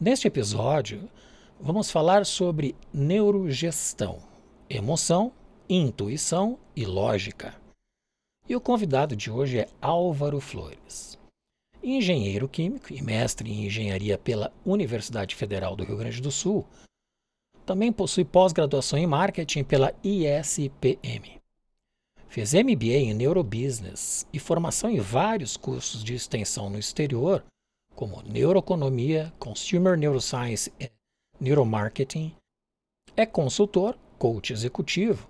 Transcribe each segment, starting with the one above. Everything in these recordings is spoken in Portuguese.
Neste episódio, vamos falar sobre neurogestão, emoção, intuição e lógica. E o convidado de hoje é Álvaro Flores, engenheiro químico e mestre em engenharia pela Universidade Federal do Rio Grande do Sul. Também possui pós-graduação em marketing pela ISPM. Fez MBA em Neurobusiness e formação em vários cursos de extensão no exterior, como Neuroeconomia, Consumer Neuroscience e Neuromarketing. É consultor, coach executivo,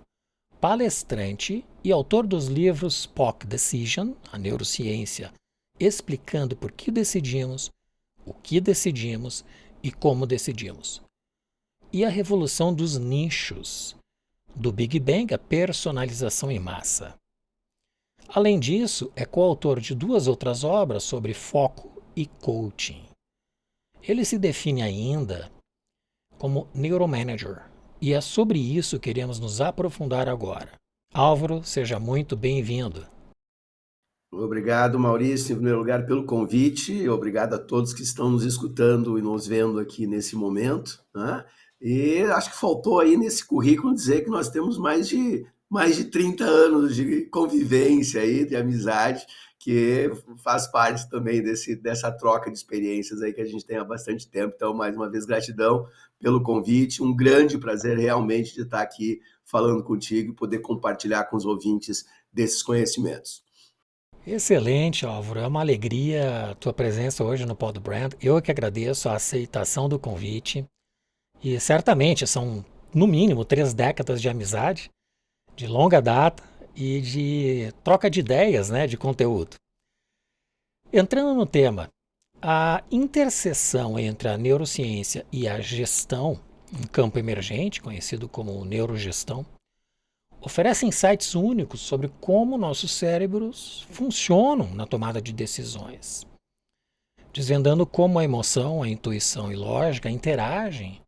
palestrante e autor dos livros POC Decision, a neurociência, explicando por que decidimos, o que decidimos e como decidimos. E a revolução dos nichos, do Big Bang à personalização em massa. Além disso, é coautor de duas outras obras sobre foco e coaching. Ele se define ainda como neuromanager, e é sobre isso que queremos nos aprofundar agora. Álvaro, seja muito bem-vindo. Obrigado, Maurício, em primeiro lugar, pelo convite. Obrigado a todos que estão nos escutando e nos vendo aqui nesse momento, né? E acho que faltou aí nesse currículo dizer que nós temos mais de 30 anos de convivência aí, de amizade, que faz parte também dessa troca de experiências aí que a gente tem há bastante tempo. Então, mais uma vez, gratidão pelo convite. Um grande prazer realmente de estar aqui falando contigo e poder compartilhar com os ouvintes desses conhecimentos. Excelente, Álvaro. É uma alegria a tua presença hoje no Pod Brand. Eu é que agradeço a aceitação do convite. E certamente são, no mínimo, 3 décadas de amizade, de longa data e de troca de ideias, né, de conteúdo. Entrando no tema, a interseção entre a neurociência e a gestão, um campo emergente conhecido como neurogestão, oferece insights únicos sobre como nossos cérebros funcionam na tomada de decisões, desvendando como a emoção, a intuição e lógica interagem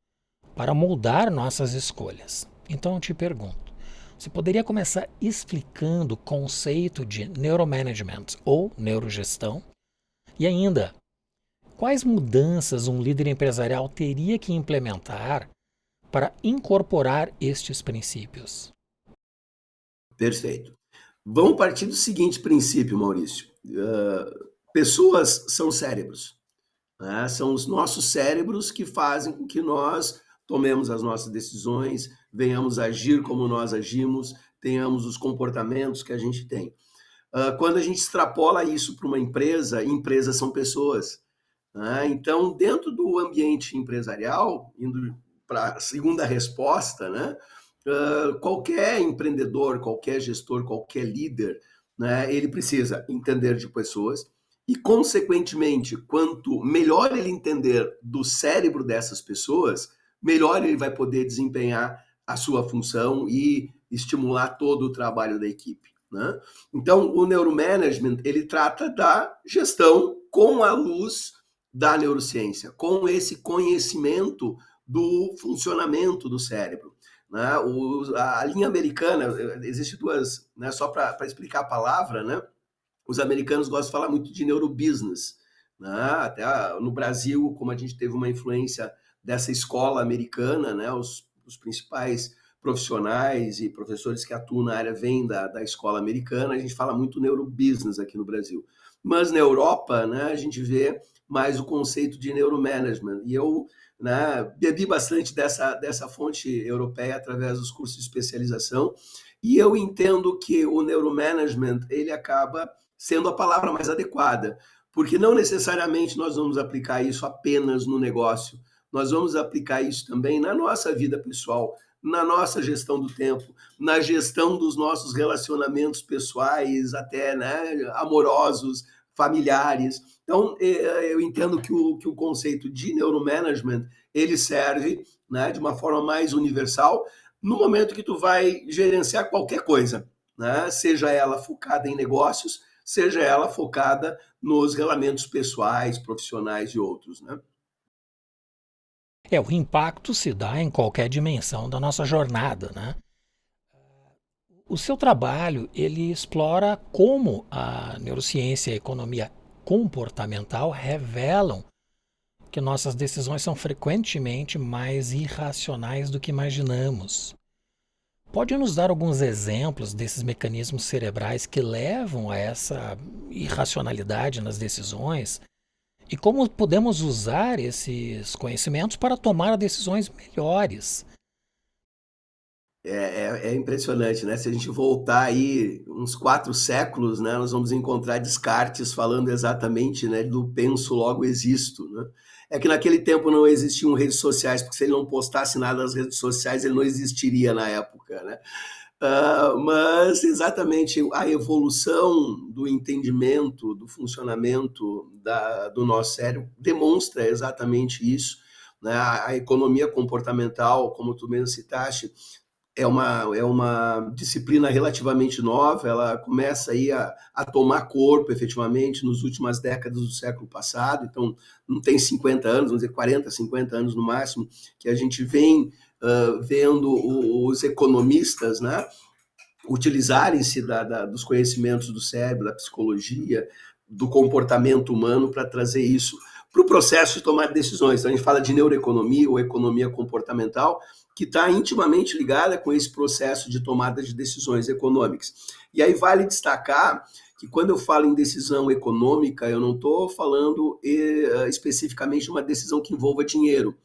para moldar nossas escolhas. Então eu te pergunto, você poderia começar explicando o conceito de neuromanagement ou neurogestão? E ainda, quais mudanças um líder empresarial teria que implementar para incorporar estes princípios? Perfeito. Vamos partir do seguinte princípio, Maurício. Pessoas são cérebros, né? São os nossos cérebros que fazem com que nós tomemos as nossas decisões, venhamos agir como nós agimos, tenhamos os comportamentos que a gente tem. Quando a gente extrapola isso para uma empresa, empresas são pessoas, né? Então, dentro do ambiente empresarial, indo para a segunda resposta, né? Qualquer empreendedor, qualquer gestor, qualquer líder, né? Ele precisa entender de pessoas e, consequentemente, quanto melhor ele entender do cérebro dessas pessoas, melhor ele vai poder desempenhar a sua função e estimular todo o trabalho da equipe, né? Então, o neuromanagement, ele trata da gestão com a luz da neurociência, com esse conhecimento do funcionamento do cérebro, né? A linha americana, existe duas, né? Só para explicar a palavra, né? Os americanos gostam de falar muito de neurobusiness, né? Até no Brasil, como a gente teve uma influência dessa escola americana, né? Os principais profissionais e professores que atuam na área vêm da escola americana, a gente fala muito neurobusiness aqui no Brasil. Mas na Europa, né, a gente vê mais o conceito de neuromanagement. E eu, né, bebi bastante dessa fonte europeia através dos cursos de especialização. E eu entendo que o neuromanagement ele acaba sendo a palavra mais adequada, porque não necessariamente nós vamos aplicar isso apenas no negócio, nós vamos aplicar isso também na nossa vida pessoal, na nossa gestão do tempo, na gestão dos nossos relacionamentos pessoais, até, né, amorosos, familiares. Então, eu entendo que o conceito de neuromanagement, ele serve, né, de uma forma mais universal no momento que tu vai gerenciar qualquer coisa, né, seja ela focada em negócios, seja ela focada nos relacionamentos pessoais, profissionais e outros, né? O impacto se dá em qualquer dimensão da nossa jornada, né? O seu trabalho, ele explora como a neurociência e a economia comportamental revelam que nossas decisões são frequentemente mais irracionais do que imaginamos. Pode nos dar alguns exemplos desses mecanismos cerebrais que levam a essa irracionalidade nas decisões e como podemos usar esses conhecimentos para tomar decisões melhores? É impressionante, né? Se a gente voltar aí uns 4 séculos, né, nós vamos encontrar Descartes falando exatamente, né, do penso, logo existo, né? É que naquele tempo não existiam redes sociais, porque se ele não postasse nada nas redes sociais, ele não existiria na época, né? Mas exatamente a evolução do entendimento, do funcionamento do nosso cérebro demonstra exatamente isso, né? A economia comportamental, como tu mesmo citaste, é uma disciplina relativamente nova, ela começa aí a tomar corpo efetivamente nas últimas décadas do século passado, então não tem 50 anos, vamos dizer 40, 50 anos no máximo, que a gente vem vendo os economistas, né, utilizarem-se dos conhecimentos do cérebro, da psicologia, do comportamento humano para trazer isso para o processo de tomar decisões. Então a gente fala de neuroeconomia ou economia comportamental, que está intimamente ligada com esse processo de tomada de decisões econômicas. E aí vale destacar que quando eu falo em decisão econômica, eu não estou falando especificamente de uma decisão que envolva dinheiro,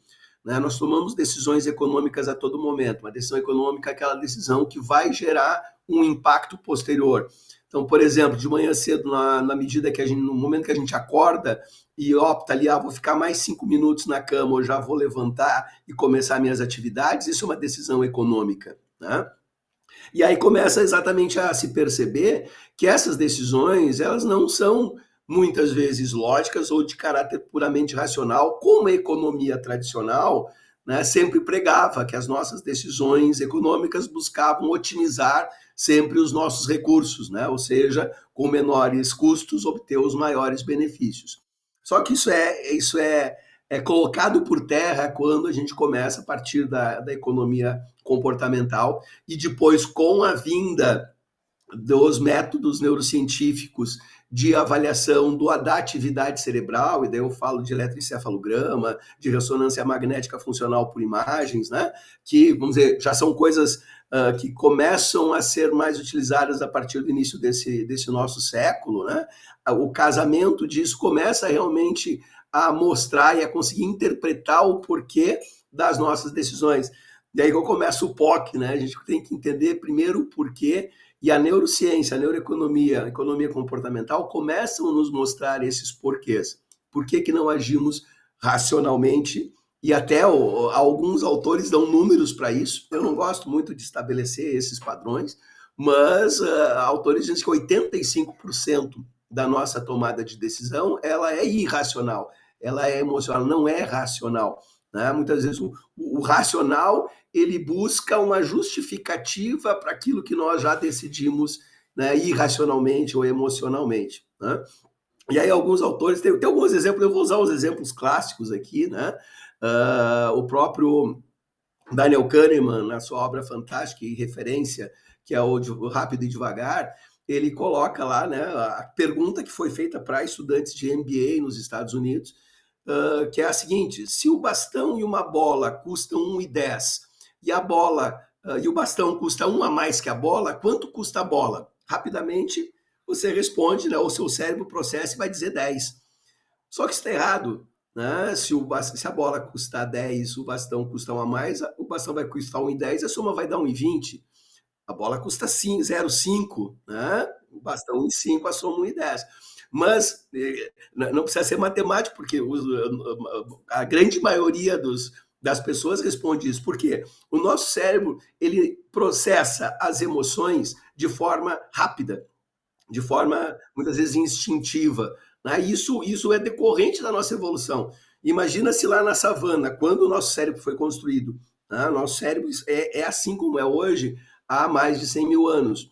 né? Nós tomamos decisões econômicas a todo momento. Uma decisão econômica é aquela decisão que vai gerar um impacto posterior. Então, por exemplo, de manhã cedo, na medida que no momento que a gente acorda e opta ali, vou ficar mais 5 minutos na cama, ou já vou levantar e começar minhas atividades, isso é uma decisão econômica, né? E aí começa exatamente a se perceber que essas decisões, elas não são muitas vezes lógicas ou de caráter puramente racional, como a economia tradicional, né, sempre pregava que as nossas decisões econômicas buscavam otimizar sempre os nossos recursos, né? Ou seja, com menores custos, obter os maiores benefícios. Só que isso é colocado por terra quando a gente começa a partir da economia comportamental e depois com a vinda dos métodos neurocientíficos de avaliação da atividade cerebral, e daí eu falo de eletroencefalograma, de ressonância magnética funcional por imagens, né? Que, vamos dizer, já são coisas que começam a ser mais utilizadas a partir do início desse nosso século, né? O casamento disso começa realmente a mostrar e a conseguir interpretar o porquê das nossas decisões. E aí que eu começo o POC, né? A gente tem que entender primeiro o porquê, e a neurociência, a neuroeconomia, a economia comportamental começam a nos mostrar esses porquês. Por que não agimos racionalmente? E até alguns autores dão números para isso. Eu não gosto muito de estabelecer esses padrões, mas autores dizem que 85% da nossa tomada de decisão ela é irracional, ela é emocional, não é racional, né? Muitas vezes o racional ele busca uma justificativa para aquilo que nós já decidimos, né, irracionalmente ou emocionalmente, né? E aí alguns autores, tem alguns exemplos, eu vou usar os exemplos clássicos aqui, né? O próprio Daniel Kahneman, na sua obra fantástica e referência, que é o Rápido e Devagar, ele coloca lá, né, a pergunta que foi feita para estudantes de MBA nos Estados Unidos, que é a seguinte: se o bastão e uma bola custam 1,10 e a bola e o bastão custa 1 a mais que a bola, quanto custa a bola? Rapidamente você responde, né, o seu cérebro processa e vai dizer 10. Só que isso está errado, né? Se a bola custar 10, o bastão custa 1 a mais, o bastão vai custar 1,10, a soma vai dar 1,20. A bola custa 0,5, né? O bastão 1,5, a soma 1,10. Mas não precisa ser matemático, porque a grande maioria das pessoas responde isso. Por quê? O nosso cérebro ele processa as emoções de forma rápida, de forma muitas vezes instintiva, né? Isso é decorrente da nossa evolução. Imagina se lá na savana, quando o nosso cérebro foi construído, né? O nosso cérebro é assim como é hoje há mais de 100 mil anos.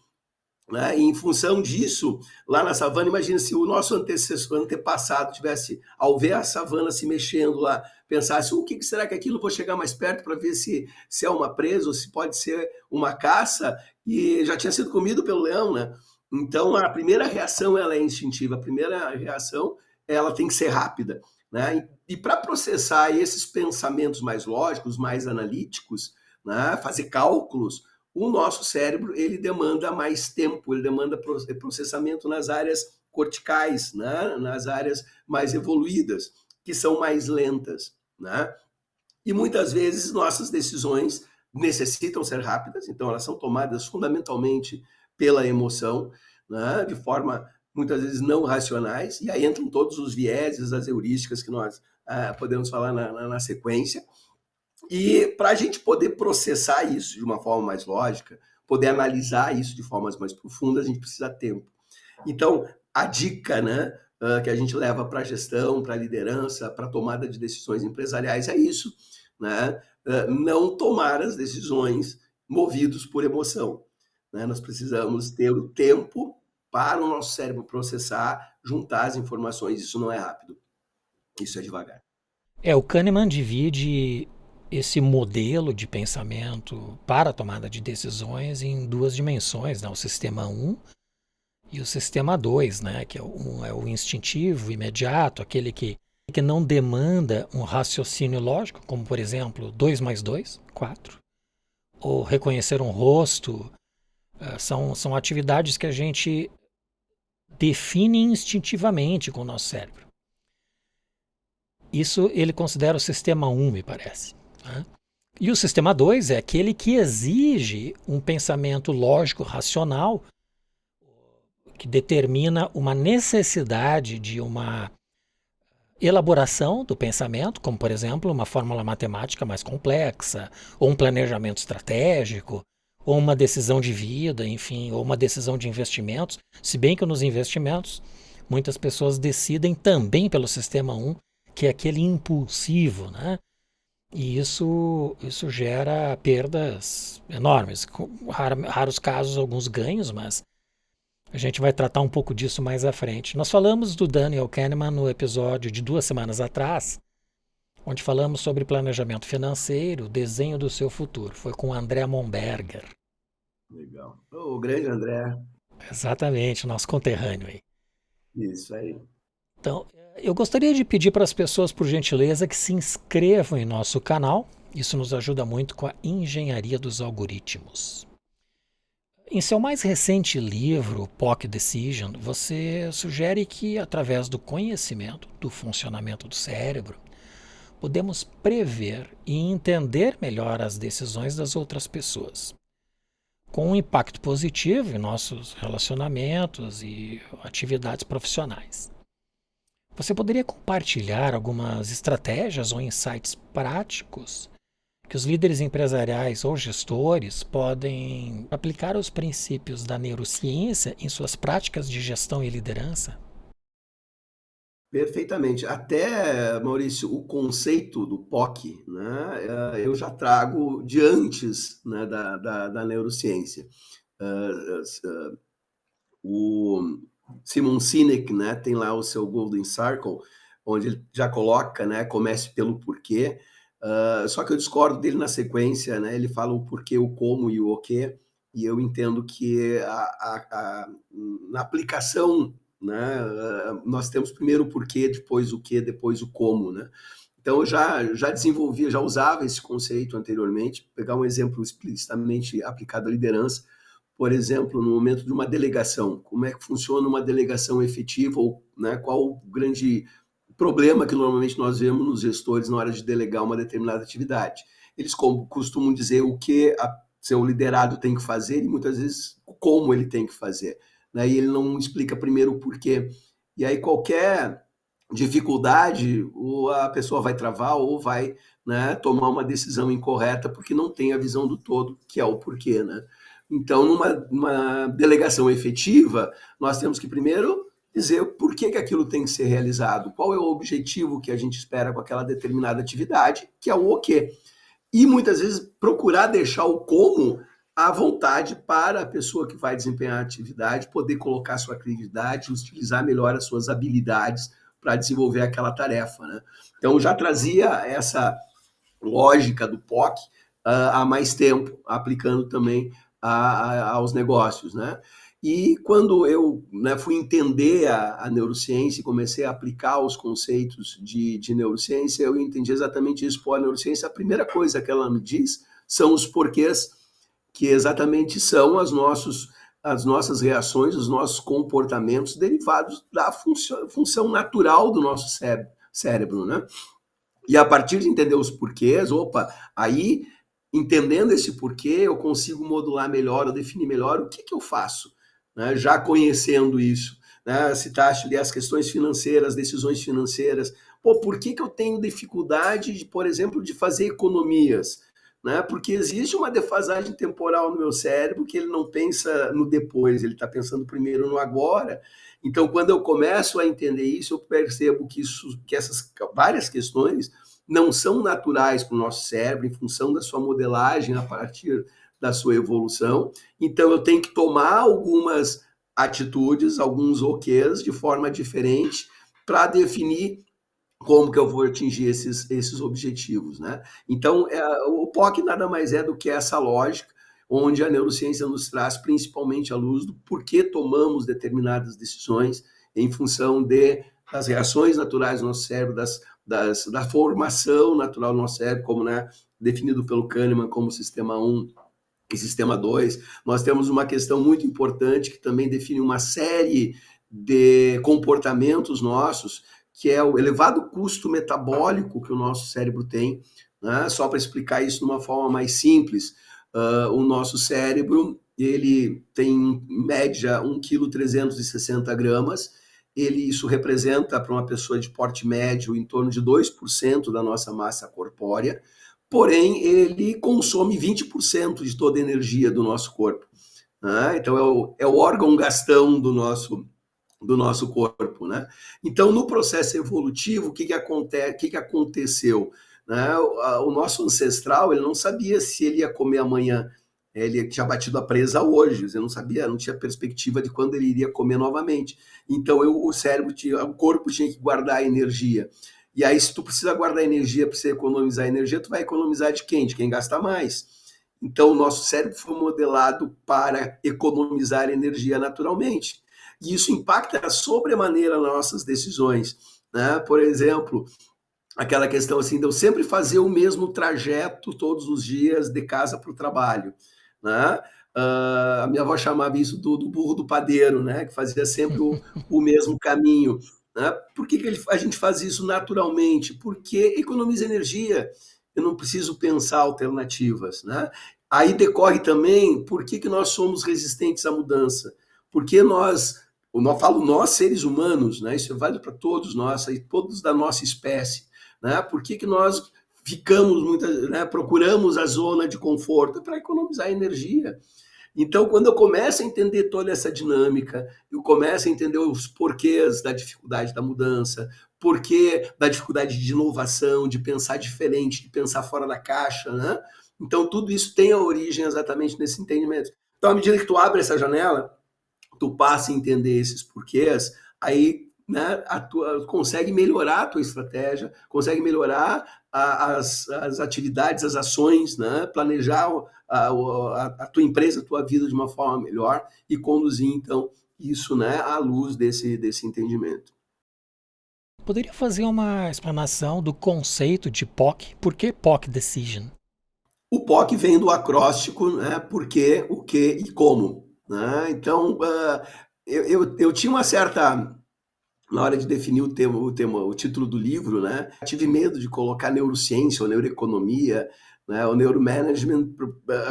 Né? E em função disso, lá na savana, imagina se o nosso antepassado tivesse, ao ver a savana se mexendo lá, pensasse: o que será que aquilo? Vou chegar mais perto para ver se é uma presa ou se pode ser uma caça, e já tinha sido comido pelo leão, né? Então, a primeira reação ela é instintiva, a primeira reação ela tem que ser rápida. né? E para processar esses pensamentos mais lógicos, mais analíticos, né, fazer cálculos, o nosso cérebro ele demanda mais tempo, ele demanda processamento nas áreas corticais, né, nas áreas mais evoluídas, que são mais lentas, né? E muitas vezes nossas decisões necessitam ser rápidas, então elas são tomadas fundamentalmente pela emoção, né, de forma muitas vezes não racionais, e aí entram todos os vieses, as heurísticas que nós podemos falar na sequência. E para a gente poder processar isso de uma forma mais lógica, poder analisar isso de formas mais profundas, a gente precisa de tempo. Então, a dica, né, que a gente leva para a gestão, para a liderança, para a tomada de decisões empresariais é isso, né? Não tomar as decisões movidos por emoção, né? Nós precisamos ter o tempo para o nosso cérebro processar, juntar as informações. Isso não é rápido, isso é devagar. O Kahneman divide esse modelo de pensamento para a tomada de decisões em duas dimensões, né? O sistema 1 e o sistema 2, né? Que é o instintivo, imediato, aquele que não demanda um raciocínio lógico, como por exemplo 2 mais 2, 4, ou reconhecer um rosto. São atividades que a gente define instintivamente com o nosso cérebro. Isso ele considera o sistema 1, me parece. Né? E o sistema 2 é aquele que exige um pensamento lógico, racional, que determina uma necessidade de uma elaboração do pensamento, como por exemplo uma fórmula matemática mais complexa, ou um planejamento estratégico, ou uma decisão de vida, enfim, ou uma decisão de investimentos, se bem que nos investimentos muitas pessoas decidem também pelo sistema 1, que é aquele impulsivo, né? E isso gera perdas enormes. Com raros casos, alguns ganhos, mas a gente vai tratar um pouco disso mais à frente. Nós falamos do Daniel Kahneman no episódio de 2 semanas atrás, onde falamos sobre planejamento financeiro, desenho do seu futuro. Foi com o André Monberger. Legal. O grande André. Exatamente, nosso conterrâneo aí. Isso aí. Então, eu gostaria de pedir para as pessoas, por gentileza, que se inscrevam em nosso canal. Isso nos ajuda muito com a engenharia dos algoritmos. Em seu mais recente livro, POC Decision, você sugere que, através do conhecimento do funcionamento do cérebro, podemos prever e entender melhor as decisões das outras pessoas, com um impacto positivo em nossos relacionamentos e atividades profissionais. Você poderia compartilhar algumas estratégias ou insights práticos que os líderes empresariais ou gestores podem aplicar os princípios da neurociência em suas práticas de gestão e liderança? Perfeitamente. Até, Maurício, o conceito do POC, né, eu já trago de antes, né, da neurociência. O Simon Sinek, né, tem lá o seu Golden Circle, onde ele já coloca, né, comece pelo porquê. Só que eu discordo dele na sequência, né? Ele fala o porquê, o como e o o quê, e eu entendo que na aplicação, né, nós temos primeiro o porquê, depois o quê, depois o como, né? Então eu já desenvolvia, já usava esse conceito anteriormente. Vou pegar um exemplo explicitamente aplicado à liderança, por exemplo, no momento de uma delegação, como é que funciona uma delegação efetiva, ou, né, qual o grande problema que normalmente nós vemos nos gestores na hora de delegar uma determinada atividade. Eles costumam dizer o que seu liderado tem que fazer e muitas vezes como ele tem que fazer, né? E ele não explica primeiro o porquê. E aí qualquer dificuldade, ou a pessoa vai travar ou vai, né, tomar uma decisão incorreta porque não tem a visão do todo, que é o porquê, né? Então, numa delegação efetiva, nós temos que primeiro dizer por que aquilo tem que ser realizado, qual é o objetivo que a gente espera com aquela determinada atividade, que é o o quê. E muitas vezes procurar deixar o como à vontade para a pessoa que vai desempenhar a atividade poder colocar sua criatividade, utilizar melhor as suas habilidades para desenvolver aquela tarefa, né? Então, já trazia essa lógica do POC há mais tempo, aplicando também aos negócios, né? E quando eu, né, fui entender a neurociência e comecei a aplicar os conceitos de neurociência, eu entendi exatamente isso. Pô, a neurociência, a primeira coisa que ela me diz são os porquês, que exatamente são as nossas reações, os nossos comportamentos derivados da função natural do nosso cérebro, né? E a partir de entender os porquês, opa, aí, entendendo esse porquê, eu consigo modular melhor, eu definir melhor o que eu faço, né? Já conhecendo isso, né? Citaste ali as questões financeiras, decisões financeiras. Pô, por que eu tenho dificuldade, por exemplo, de fazer economias? Né? Porque existe uma defasagem temporal no meu cérebro que ele não pensa no depois, ele está pensando primeiro no agora. Então, quando eu começo a entender isso, eu percebo que essas várias questões não são naturais para o nosso cérebro, em função da sua modelagem a partir da sua evolução. Então, eu tenho que tomar algumas atitudes, alguns OKs de forma diferente para definir como que eu vou atingir esses objetivos, né? Então, o POC nada mais é do que essa lógica, onde a neurociência nos traz principalmente à luz do porquê tomamos determinadas decisões em função das reações naturais do nosso cérebro, da formação natural do nosso cérebro, como, né, definido pelo Kahneman como sistema 1 e sistema 2. Nós temos uma questão muito importante que também define uma série de comportamentos nossos, que é o elevado custo metabólico que o nosso cérebro tem, né? Só para explicar isso de uma forma mais simples, o nosso cérebro, ele tem, em média, 1,360 kg, isso representa, para uma pessoa de porte médio, em torno de 2% da nossa massa corpórea, porém, ele consome 20% de toda a energia do nosso corpo, né? Então, é o órgão gastão do nosso corpo, né? Então, no processo evolutivo, o que aconteceu? Né? O nosso ancestral, ele não sabia se ele ia comer amanhã, ele tinha batido a presa hoje, ele não sabia, não tinha perspectiva de quando ele iria comer novamente. Então, o corpo tinha que guardar energia. E aí, se tu precisa guardar energia para você economizar energia, tu vai economizar de quem? De quem gasta mais. Então, o nosso cérebro foi modelado para economizar energia naturalmente. E isso impacta sobremaneira nas nossas decisões, né? Por exemplo, aquela questão assim de eu sempre fazer o mesmo trajeto todos os dias de casa para o trabalho, né? A minha avó chamava isso do burro do padeiro, né? Que fazia sempre o mesmo caminho, né? Por que a gente faz isso naturalmente? Porque economiza energia, eu não preciso pensar alternativas, né? Aí decorre também por que nós somos resistentes à mudança, porque eu falo nós seres humanos, né? Isso é válido para todos nós, todos da nossa espécie, né? Por que nós ficamos né, procuramos a zona de conforto para economizar energia. Então, quando eu começo a entender toda essa dinâmica, eu começo a entender os porquês da dificuldade da mudança, porquê da dificuldade de inovação, de pensar diferente, de pensar fora da caixa, né? Então, tudo isso tem a origem exatamente nesse entendimento. Então, à medida que tu abre essa janela, tu passa a entender esses porquês, aí, né, consegue melhorar a tua estratégia, consegue melhorar as atividades, as ações, né, planejar a tua empresa, a tua vida de uma forma melhor e conduzir, então, isso, né, à luz desse entendimento. Poderia fazer uma explanação do conceito de POC? Por que POC Decision? O POC vem do acróstico, né, por quê, o que e como, né? Então, eu tinha uma certa, na hora de definir o título do livro, né? Tive medo de colocar neurociência ou neuroeconomia, né? O neuromanagement,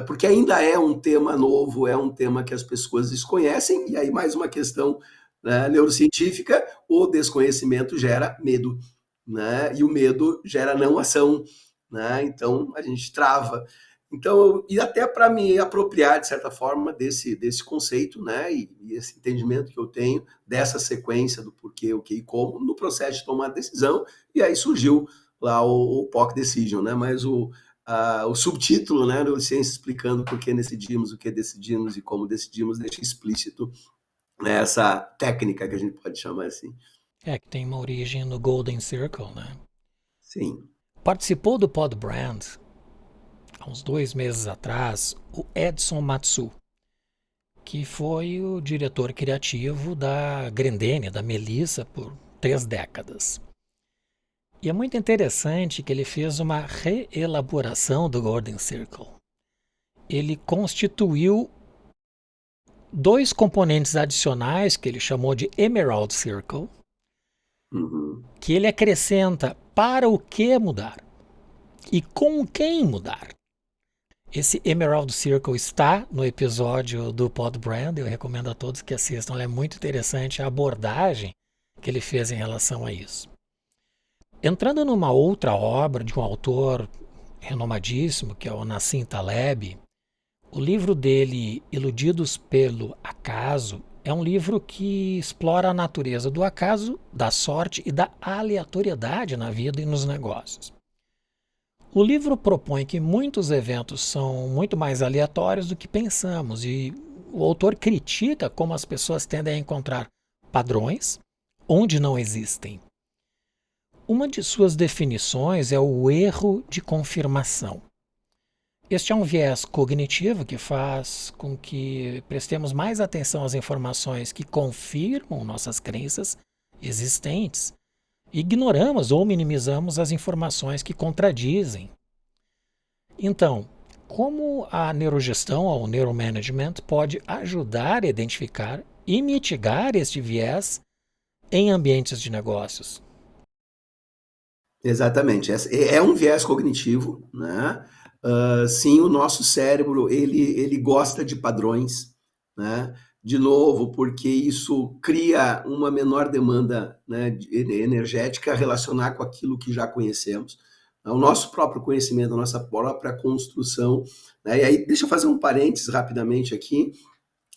porque ainda é um tema novo, é um tema que as pessoas desconhecem, e aí mais uma questão, né, neurocientífica, o desconhecimento gera medo, né? E o medo gera não ação, né? Então a gente trava. Então, e até para me apropriar, de certa forma, desse conceito, né? E esse entendimento que eu tenho dessa sequência do porquê, o que e como, no processo de tomar decisão, e aí surgiu lá o POC Decision, né? Mas o subtítulo, né, Neurociência explicando por que decidimos, o que decidimos e como decidimos, deixa explícito, né, essa técnica que a gente pode chamar assim. É, que tem uma origem no Golden Circle, né? Sim. Participou do Pod Brand, há uns 2 meses atrás, o Edson Matsu. que foi o diretor criativo da Grendene, da Melissa, por 3 décadas. E é muito interessante que ele fez uma reelaboração do Golden Circle. Ele constituiu 2 componentes adicionais que ele chamou de Emerald Circle, que ele acrescenta para o que mudar e com quem mudar. Esse Emerald Circle está no episódio do Podbrand, eu recomendo a todos que assistam, é muito interessante a abordagem que ele fez em relação a isso. Entrando numa outra obra de um autor renomadíssimo, que é o Nassim Taleb, o livro dele, Iludidos pelo Acaso, é um livro que explora a natureza do acaso, da sorte e da aleatoriedade na vida e nos negócios. O livro propõe que muitos eventos são muito mais aleatórios do que pensamos e o autor critica como as pessoas tendem a encontrar padrões onde não existem. Uma de suas definições é o erro de confirmação. Este é um viés cognitivo que faz com que prestemos mais atenção às informações que confirmam nossas crenças existentes. Ignoramos ou minimizamos as informações que contradizem. Então, como a neurogestão ou neuromanagement pode ajudar a identificar e mitigar este viés em ambientes de negócios? Exatamente. É um viés cognitivo, né? Sim, o nosso cérebro ele gosta de padrões, né? De novo, porque isso cria uma menor demanda, né, energética a relacionar com aquilo que já conhecemos. O nosso próprio conhecimento, a nossa própria construção. Né? E aí, deixa eu fazer um parênteses rapidamente aqui.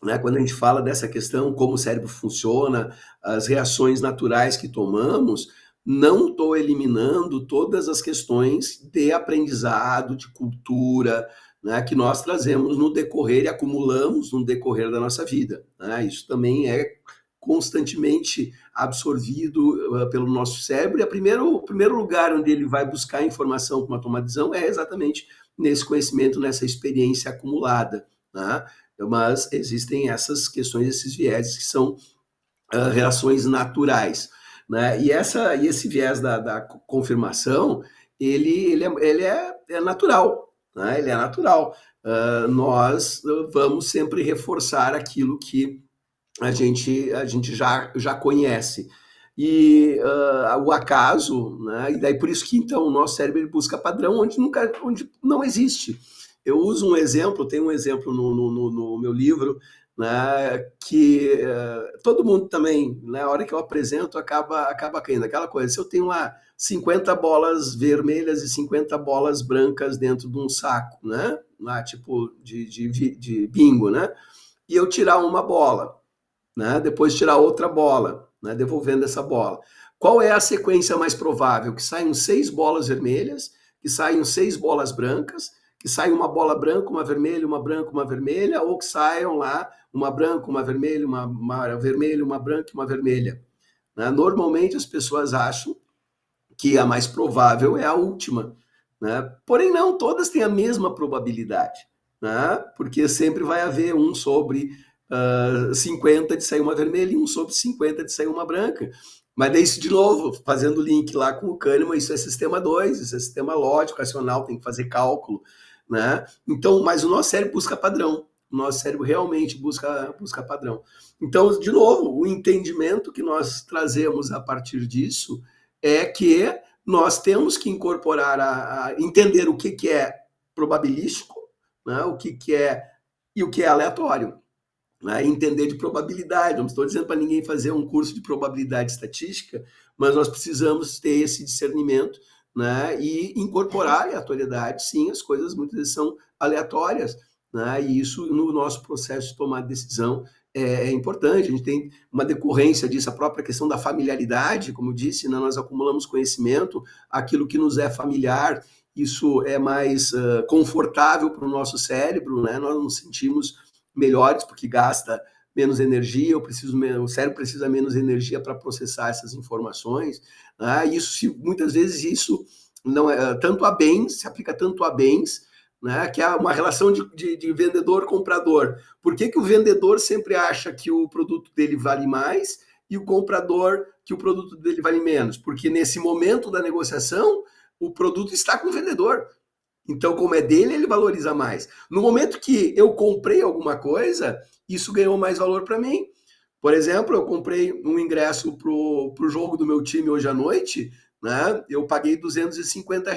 Né, quando a gente fala dessa questão, como o cérebro funciona, as reações naturais que tomamos, não estou eliminando todas as questões de aprendizado, de cultura, né, que nós trazemos no decorrer e acumulamos no decorrer da nossa vida. Né? Isso também é constantemente absorvido pelo nosso cérebro, e o primeiro lugar onde ele vai buscar informação para uma tomada de decisão é exatamente nesse conhecimento, nessa experiência acumulada. Né? Mas existem essas questões, esses vieses que são reações naturais. Né? E esse viés da confirmação, ele é natural. Né? Ele é natural. Nós vamos sempre reforçar aquilo que a gente já conhece. E o acaso, né? E daí por isso que então o nosso cérebro ele busca padrão onde não existe. Eu uso um exemplo, tem um exemplo no meu livro, né, que todo mundo também, na hora que eu apresento, acaba caindo. Aquela coisa, se eu tenho lá 50 bolas vermelhas e 50 bolas brancas dentro de um saco, né? Lá, tipo de bingo, né? E eu tirar uma bola, né? Depois tirar outra bola, né? Devolvendo essa bola. Qual é a sequência mais provável? Que saiam 6 bolas vermelhas, que saiam 6 bolas brancas, que saia uma bola branca, uma vermelha, uma branca, uma vermelha, ou que saiam lá uma branca, uma vermelha, uma vermelha, uma branca e uma vermelha. Né? Normalmente as pessoas acham que a mais provável é a última. Né? Porém, não, todas têm a mesma probabilidade. Né? Porque sempre vai haver um sobre 50 de sair uma vermelha e um sobre 50 de sair uma branca. Mas daí, isso, de novo, fazendo link lá com o Kahneman, isso é sistema 2, isso é sistema lógico, racional, tem que fazer cálculo. Né? Então, mas o nosso cérebro busca padrão. O nosso cérebro realmente busca padrão. Então, de novo, o entendimento que nós trazemos a partir disso é que nós temos que incorporar, entender o que é probabilístico, né? O que é e o que é aleatório. Né? Entender de probabilidade. Não estou dizendo para ninguém fazer um curso de probabilidade estatística, mas nós precisamos ter esse discernimento, né? E incorporar a aleatoriedade. Sim, as coisas muitas vezes são aleatórias, né? E isso no nosso processo de tomar decisão é importante. A gente tem uma decorrência disso, a própria questão da familiaridade, como eu disse, né? Nós acumulamos conhecimento, aquilo que nos é familiar, isso é mais confortável para o nosso cérebro, né? Nós nos sentimos melhores porque gasta menos energia, o cérebro precisa menos energia para processar essas informações. Né? Muitas vezes isso não é tanto a bens, se aplica tanto a bens, né? Que é uma relação de vendedor-comprador. Por que o vendedor sempre acha que o produto dele vale mais e o comprador que o produto dele vale menos? Porque nesse momento da negociação, o produto está com o vendedor. Então, como é dele, ele valoriza mais. No momento que eu comprei alguma coisa, isso ganhou mais valor para mim. Por exemplo, eu comprei um ingresso para o jogo do meu time hoje à noite, né? Eu paguei R$ 250.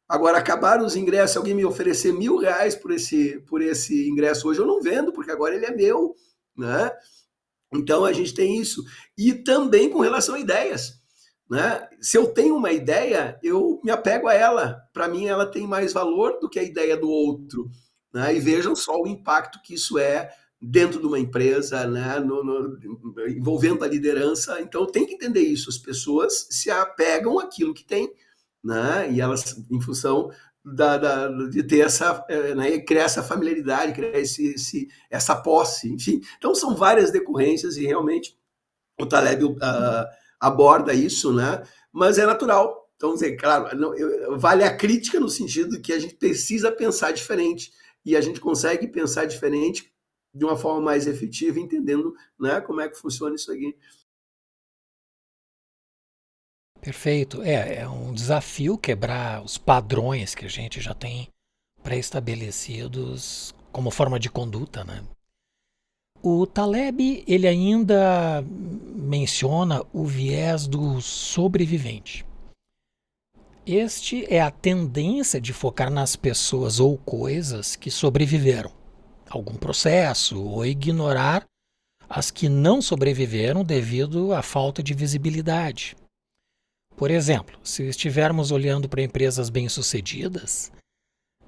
Agora, acabaram os ingressos, alguém me oferecer R$ 1.000 por esse ingresso hoje, eu não vendo, porque agora ele é meu, né? Então, a gente tem isso. E também com relação a ideias, né? Se eu tenho uma ideia, eu me apego a ela. Para mim, ela tem mais valor do que a ideia do outro, né? E vejam só o impacto que isso é dentro de uma empresa, né? Envolvendo a liderança. Então, tem que entender isso. As pessoas se apegam àquilo que tem, né? E elas, em função de ter essa, né? Criar essa familiaridade, criar essa posse, enfim. Então, são várias decorrências e realmente o Taleb aborda isso, né? Mas é natural. Então, dizer, claro, vale a crítica no sentido que a gente precisa pensar diferente e a gente consegue pensar diferente de uma forma mais efetiva, entendendo, né, como é que funciona isso aqui. Perfeito. É um desafio quebrar os padrões que a gente já tem pré-estabelecidos como forma de conduta, né? O Taleb, ele ainda menciona o viés do sobrevivente. Este é a tendência de focar nas pessoas ou coisas que sobreviveram a algum processo ou ignorar as que não sobreviveram devido à falta de visibilidade. Por exemplo, se estivermos olhando para empresas bem-sucedidas,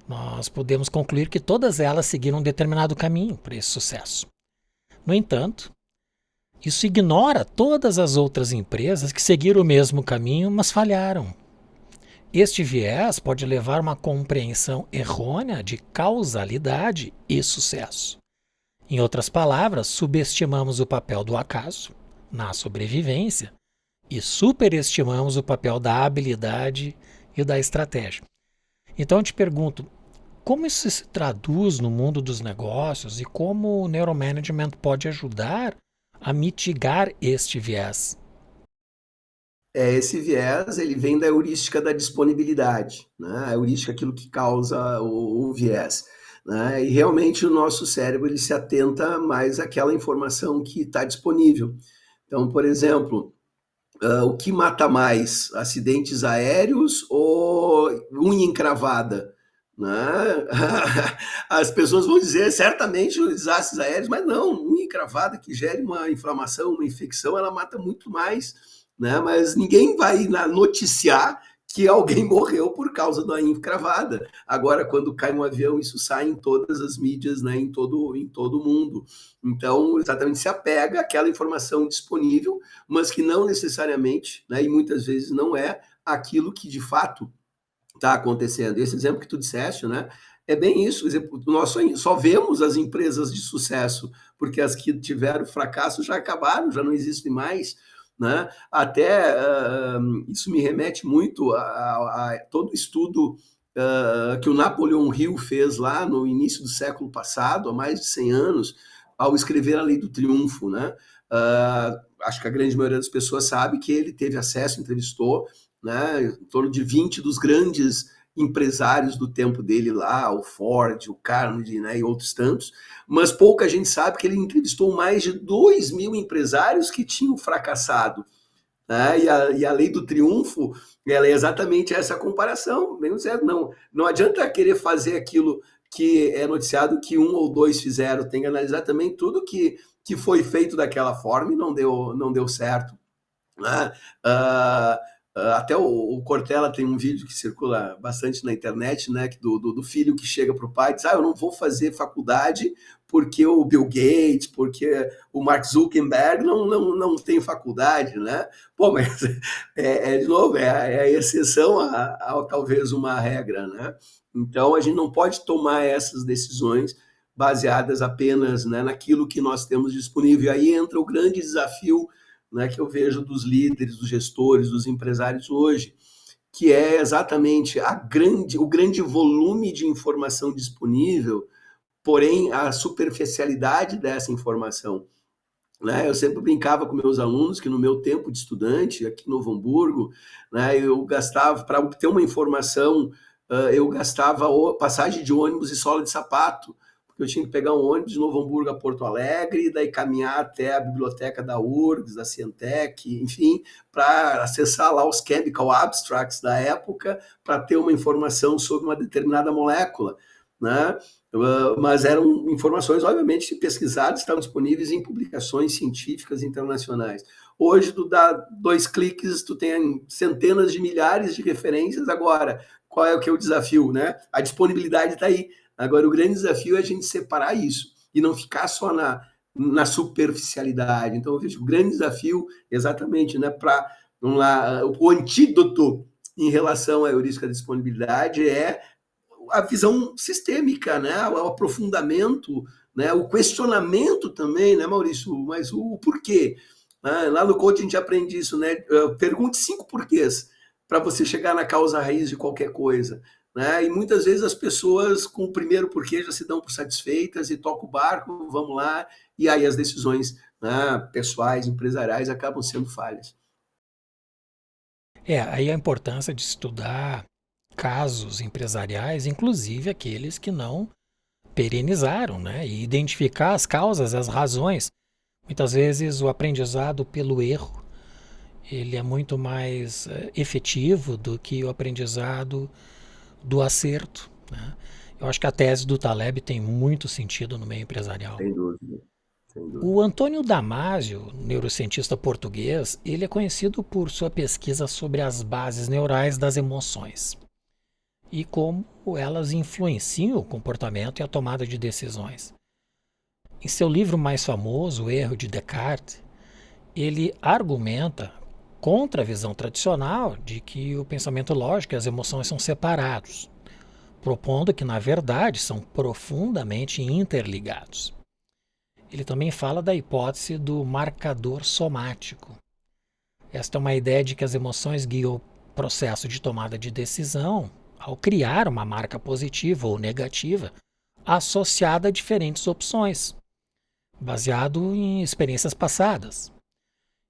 nós podemos concluir que todas elas seguiram um determinado caminho para esse sucesso. No entanto, isso ignora todas as outras empresas que seguiram o mesmo caminho, mas falharam. Este viés pode levar a uma compreensão errônea de causalidade e sucesso. Em outras palavras, subestimamos o papel do acaso na sobrevivência e superestimamos o papel da habilidade e da estratégia. Então eu te pergunto, como isso se traduz no mundo dos negócios e como o neuromanagement pode ajudar a mitigar este viés? Esse viés ele vem da heurística da disponibilidade, né? A heurística é aquilo que causa o viés, né? E realmente o nosso cérebro ele se atenta mais àquela informação que está disponível. Então, por exemplo, o que mata mais, acidentes aéreos ou unha encravada? Né? As pessoas vão dizer certamente os desastres aéreos, mas não, unha encravada que gere uma inflamação, uma infecção, ela mata muito mais, né? Mas ninguém vai noticiar que alguém morreu por causa da unha encravada. Agora, quando cai um avião, isso sai em todas as mídias, né? Em todo o mundo. Então, exatamente se apega àquela informação disponível, mas que não necessariamente, né? E muitas vezes não é aquilo que de fato está acontecendo. Esse exemplo que tu disseste, né? É bem isso. Nós só vemos as empresas de sucesso, porque as que tiveram fracasso já acabaram, já não existem mais. Né? Até isso me remete muito a todo estudo que o Napoleão Hill fez lá no início do século passado, há mais de 100 anos, ao escrever a Lei do Triunfo. Né? Acho que a grande maioria das pessoas sabe que ele teve acesso, entrevistou, né, em torno de 20 dos grandes empresários do tempo dele lá, o Ford, o Carnegie, né, e outros tantos, mas pouca gente sabe que ele entrevistou mais de 2.000 empresários que tinham fracassado. Né? E a Lei do Triunfo, ela é exatamente essa comparação. Não adianta querer fazer aquilo que é noticiado que um ou dois fizeram, tem que analisar também tudo que foi feito daquela forma e não deu certo. Né? Até o Cortella tem um vídeo que circula bastante na internet, né, do filho que chega para o pai e diz, eu não vou fazer faculdade porque o Bill Gates, porque o Mark Zuckerberg não tem faculdade, né? Pô, mas de novo, é a exceção a talvez uma regra, né? Então a gente não pode tomar essas decisões baseadas apenas, né, naquilo que nós temos disponível. Aí entra o grande desafio, né, que eu vejo dos líderes, dos gestores, dos empresários hoje, que é exatamente o grande volume de informação disponível, porém a superficialidade dessa informação. Né? Eu sempre brincava com meus alunos que no meu tempo de estudante, aqui em Novo Hamburgo, né, eu gastava, para obter uma informação, eu gastava passagem de ônibus e sola de sapato, porque eu tinha que pegar um ônibus de Novo Hamburgo a Porto Alegre, e daí caminhar até a biblioteca da URGS, da Cientec, enfim, para acessar lá os chemical abstracts da época, para ter uma informação sobre uma determinada molécula, né? Mas eram informações, obviamente, pesquisadas, estavam disponíveis em publicações científicas internacionais. Hoje, tu dá 2 cliques, tu tem centenas de milhares de referências. Agora, qual é o que é o desafio, né? A disponibilidade está aí. Agora, o grande desafio é a gente separar isso e não ficar só na superficialidade. Então, eu vejo o grande desafio exatamente, né, para, vamos lá, o antídoto em relação à heurística da disponibilidade é a visão sistêmica, né? O aprofundamento, né? O questionamento também, né, Maurício? Mas o porquê? Né? Lá no coaching a gente aprende isso, né? Pergunte 5 porquês para você chegar na causa raiz de qualquer coisa. Né? E muitas vezes as pessoas, com o primeiro porquê, já se dão por satisfeitas e toca o barco, vamos lá, e aí as decisões, né, pessoais, empresariais, acabam sendo falhas. Aí a importância de estudar casos empresariais, inclusive aqueles que não perenizaram, né? E identificar as causas, as razões. Muitas vezes o aprendizado pelo erro, ele é muito mais efetivo do que o aprendizado do acerto, né? Eu acho que a tese do Taleb tem muito sentido no meio empresarial. Sem dúvida, sem dúvida. O Antônio Damasio, neurocientista português, ele é conhecido por sua pesquisa sobre as bases neurais das emoções e como elas influenciam o comportamento e a tomada de decisões. Em seu livro mais famoso, O Erro de Descartes, ele argumenta contra a visão tradicional de que o pensamento lógico e as emoções são separados, propondo que, na verdade, são profundamente interligados. Ele também fala da hipótese do marcador somático. Esta é uma ideia de que as emoções guiam o processo de tomada de decisão ao criar uma marca positiva ou negativa associada a diferentes opções, baseado em experiências passadas.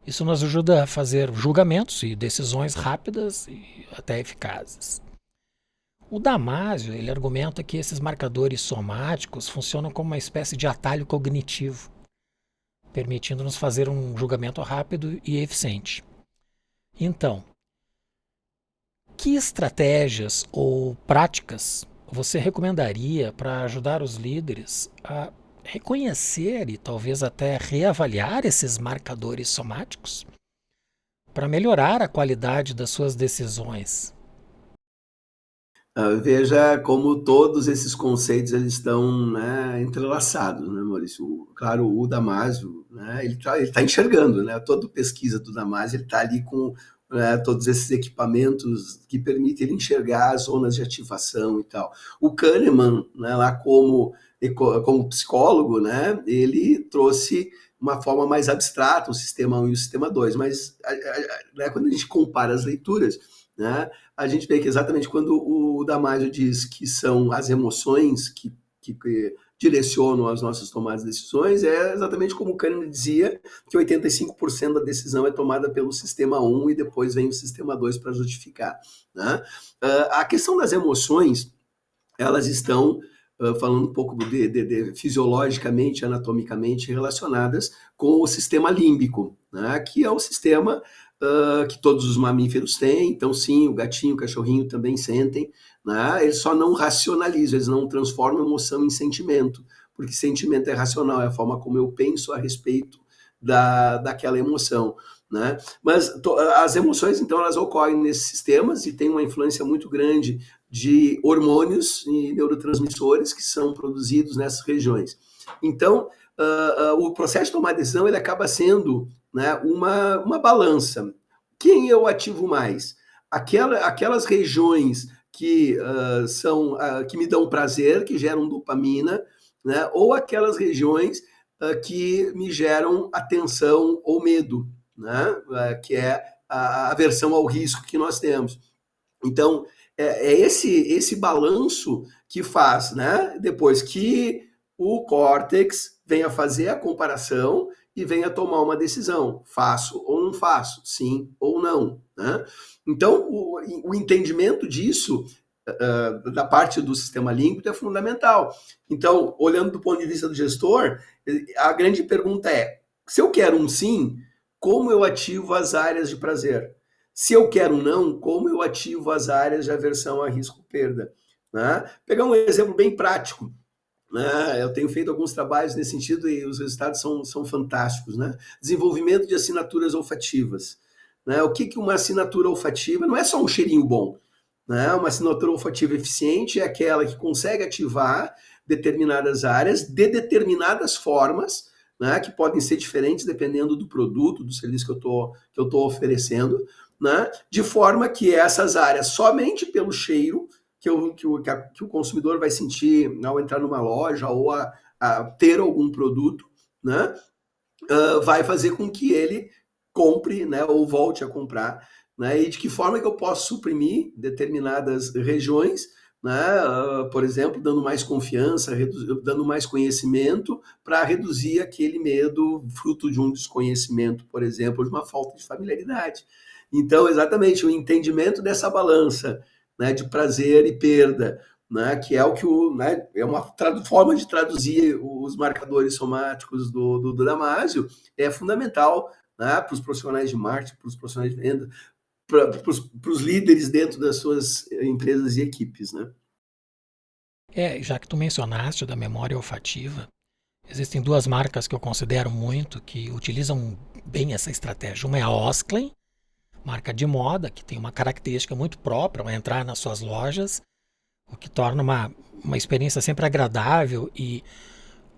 Isso nos ajuda a fazer julgamentos e decisões rápidas e até eficazes. O Damasio, ele argumenta que esses marcadores somáticos funcionam como uma espécie de atalho cognitivo, permitindo-nos fazer um julgamento rápido e eficiente. Então, que estratégias ou práticas você recomendaria para ajudar os líderes a reconhecer e talvez até reavaliar esses marcadores somáticos para melhorar a qualidade das suas decisões? Veja como todos esses conceitos eles estão, né, entrelaçados, né, Maurício? Claro, o Damasio, né, ele tá enxergando, né? Toda pesquisa do Damasio, ele está ali com, né, todos esses equipamentos que permitem ele enxergar as zonas de ativação e tal. O Kahneman, né, lá como psicólogo, né, ele trouxe uma forma mais abstrata o sistema 1 e o sistema 2, mas né, quando a gente compara as leituras, né, a gente vê que exatamente quando o Damasio diz que são as emoções que direcionam as nossas tomadas de decisões, é exatamente como o Kahneman dizia, que 85% da decisão é tomada pelo sistema 1 e depois vem o sistema 2 para justificar. Né? A questão das emoções, elas estão falando um pouco fisiologicamente, anatomicamente relacionadas com o sistema límbico, né? Que é o sistema que todos os mamíferos têm. Então, sim, o gatinho, o cachorrinho também sentem, né? Eles só não racionalizam, eles não transformam emoção em sentimento, porque sentimento é racional, é a forma como eu penso a respeito daquela emoção. Né? Mas as emoções, então, elas ocorrem nesses sistemas e têm uma influência muito grande de hormônios e neurotransmissores que são produzidos nessas regiões. Então, o processo de tomar decisão ele acaba sendo, né, uma balança. Quem eu ativo mais? Aquelas regiões que que me dão prazer, que geram dopamina, né, ou aquelas regiões que me geram atenção ou medo, né, que é a aversão ao risco que nós temos. Então, é esse balanço que faz, né? Depois que o córtex venha fazer a comparação e venha tomar uma decisão. Faço ou não faço? Sim ou não, né? Então, o entendimento disso, da parte do sistema límbico, é fundamental. Então, olhando do ponto de vista do gestor, a grande pergunta é, se eu quero um sim, como eu ativo as áreas de prazer? Se eu quero um não, como eu ativo as áreas de aversão a risco-perda? Né? Pegar um exemplo bem prático. Né? Eu tenho feito alguns trabalhos nesse sentido e os resultados são fantásticos. Né? Desenvolvimento de assinaturas olfativas. Né? O que uma assinatura olfativa? Não é só um cheirinho bom. Né? Uma assinatura olfativa eficiente é aquela que consegue ativar determinadas áreas de determinadas formas, né? Que podem ser diferentes dependendo do produto, do serviço que eu tô oferecendo, né? De forma que essas áreas, somente pelo cheiro, que o consumidor vai sentir ao entrar numa loja ou a ter algum produto, né? Vai fazer com que ele compre, né? Ou volte a comprar. Né? E de que forma que eu posso suprimir determinadas regiões, né? Por exemplo, dando mais confiança, dando mais conhecimento para reduzir aquele medo fruto de um desconhecimento, por exemplo, de uma falta de familiaridade. Então, exatamente, o entendimento dessa balança, né, de prazer e perda, né, que é o que né, é uma forma de traduzir os marcadores somáticos do Damasio, é fundamental, né, para os profissionais de marketing, para os profissionais de venda, para os líderes dentro das suas empresas e equipes, né? Já que tu mencionaste da memória olfativa, existem duas marcas que eu considero muito que utilizam bem essa estratégia. Uma é a Osklen, marca de moda, que tem uma característica muito própria ao entrar nas suas lojas, o que torna uma experiência sempre agradável e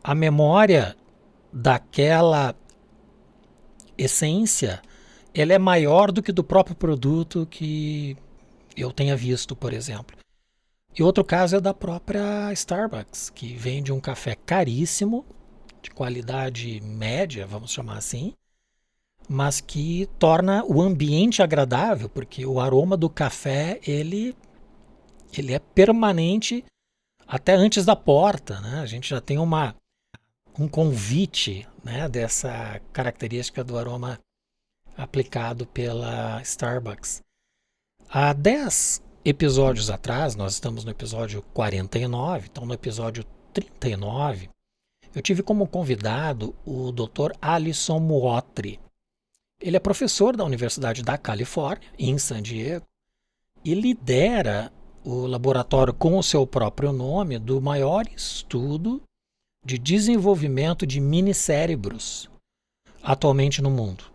a memória daquela essência, ela é maior do que do próprio produto que eu tenha visto, por exemplo. E outro caso é da própria Starbucks, que vende um café caríssimo, de qualidade média, vamos chamar assim, mas que torna o ambiente agradável, porque o aroma do café, ele é permanente até antes da porta, né? A gente já tem um convite, né, dessa característica do aroma aplicado pela Starbucks. Há 10 episódios atrás, nós estamos no episódio 49, então no episódio 39, eu tive como convidado o Dr. Alisson Muotri. Ele é professor da Universidade da Califórnia, em San Diego, e lidera o laboratório com o seu próprio nome do maior estudo de desenvolvimento de minicérebros atualmente no mundo.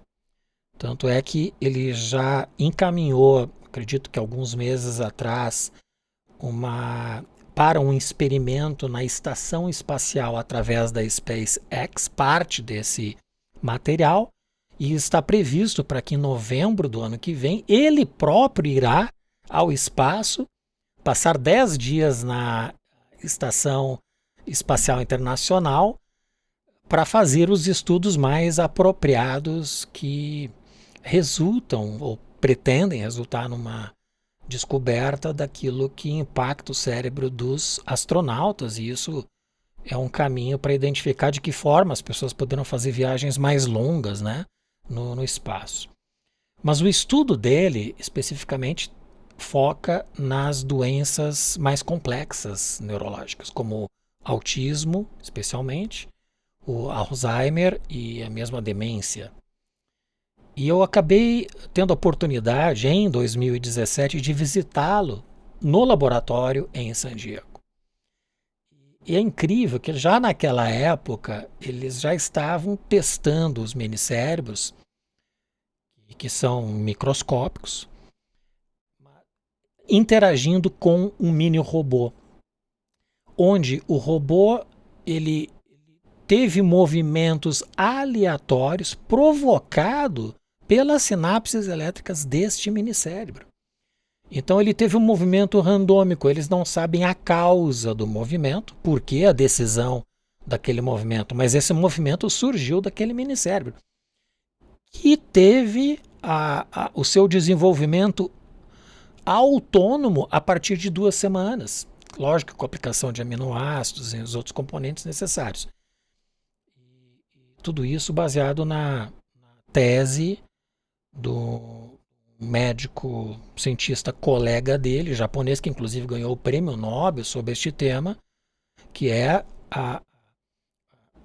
Tanto é que ele já encaminhou, acredito que alguns meses atrás, para um experimento na estação espacial através da SpaceX, parte desse material, e está previsto para que em novembro do ano que vem ele próprio irá ao espaço, passar 10 dias na Estação Espacial Internacional para fazer os estudos mais apropriados que resultam ou pretendem resultar numa descoberta daquilo que impacta o cérebro dos astronautas, e isso é um caminho para identificar de que forma as pessoas poderão fazer viagens mais longas, né, no espaço. Mas o estudo dele, especificamente, foca nas doenças mais complexas neurológicas, como autismo, especialmente, o Alzheimer e a mesma demência. E eu acabei tendo a oportunidade, em 2017, de visitá-lo no laboratório em San Diego. E é incrível que já naquela época eles já estavam testando os minicérebros, que são microscópicos, interagindo com um mini robô, onde o robô ele teve movimentos aleatórios provocados pelas sinapses elétricas deste minicérebro. Então ele teve um movimento randômico, eles não sabem a causa do movimento, por que a decisão daquele movimento, mas esse movimento surgiu daquele minicérebro, que teve o seu desenvolvimento autônomo a partir de 2 semanas. Lógico, com a aplicação de aminoácidos e os outros componentes necessários. Tudo isso baseado na tese do médico cientista colega dele, japonês, que inclusive ganhou o prêmio Nobel sobre este tema, que é a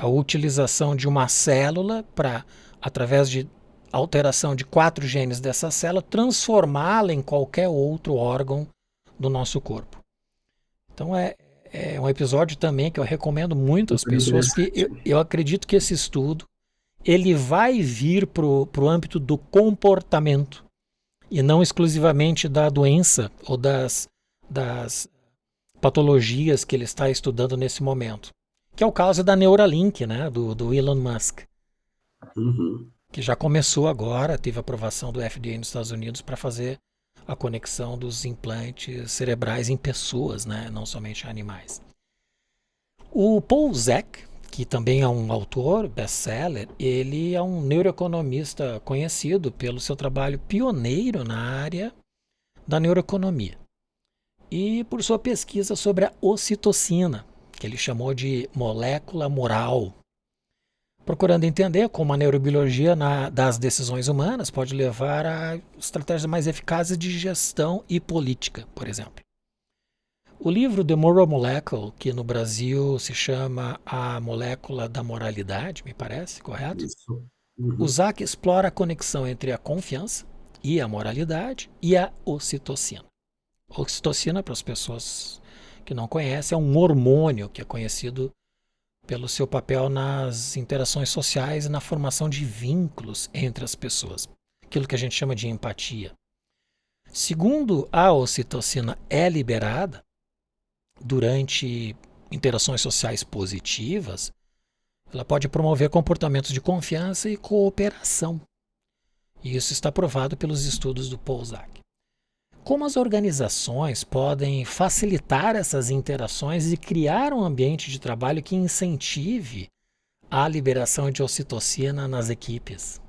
utilização de uma célula para, através de alteração de 4 genes dessa célula, transformá-la em qualquer outro órgão do nosso corpo. Então é um episódio também que eu recomendo muito às pessoas, que eu acredito que esse estudo ele vai vir para o âmbito do comportamento e não exclusivamente da doença ou das patologias que ele está estudando nesse momento. Que é o caso da Neuralink, né, do Elon Musk. Uhum. Que já começou agora, teve aprovação do FDA nos Estados Unidos para fazer a conexão dos implantes cerebrais em pessoas, né, não somente em animais. O Paul Zak, que também é um autor best-seller, ele é um neuroeconomista conhecido pelo seu trabalho pioneiro na área da neuroeconomia e por sua pesquisa sobre a ocitocina, que ele chamou de molécula moral, procurando entender como a neurobiologia das decisões humanas pode levar a estratégias mais eficazes de gestão e política, por exemplo. O livro The Moral Molecule, que no Brasil se chama A Molécula da Moralidade, me parece, correto? Isso. Uhum. O Zak explora a conexão entre a confiança e a moralidade e a ocitocina. Ocitocina, para as pessoas que não conhecem, é um hormônio que é conhecido pelo seu papel nas interações sociais e na formação de vínculos entre as pessoas, aquilo que a gente chama de empatia. Segundo a ocitocina é liberada durante interações sociais positivas, ela pode promover comportamentos de confiança e cooperação. E isso está provado pelos estudos do Paul Zak. Como as organizações podem facilitar essas interações e criar um ambiente de trabalho que incentive a liberação de ocitocina nas equipes?